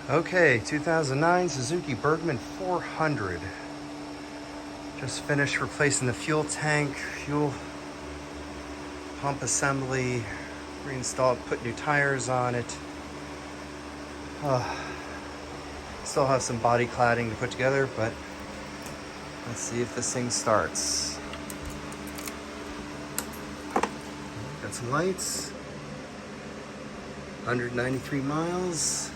Okay, 2009 Suzuki Burgman 400. Just finished replacing the fuel tank, fuel pump assembly, reinstalled, put new tires on it. Still have some body cladding to put together, but let's see if this thing starts. Got some lights, 193 miles.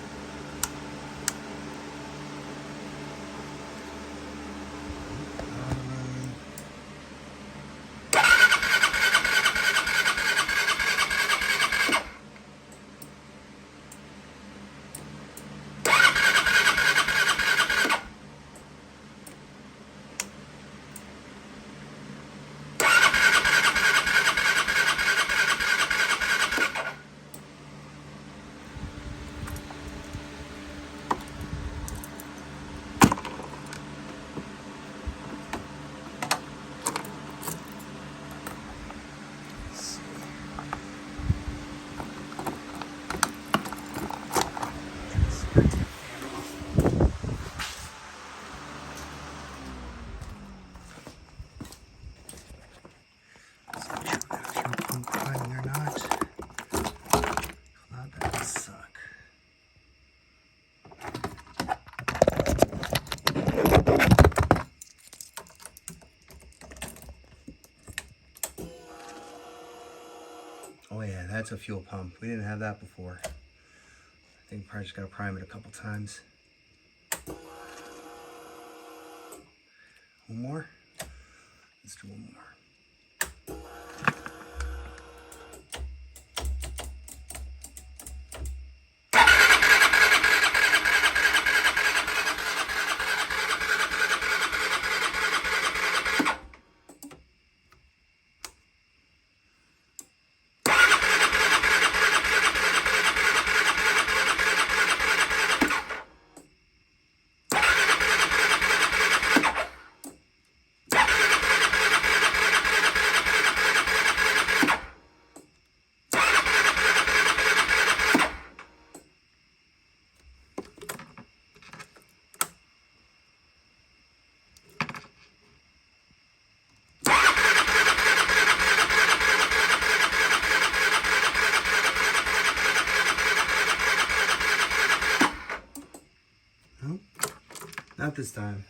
Oh yeah, that's a fuel pump. We didn't have that before. I think probably just gotta prime it a couple times. One more? Let's do one more. Nope, not this time.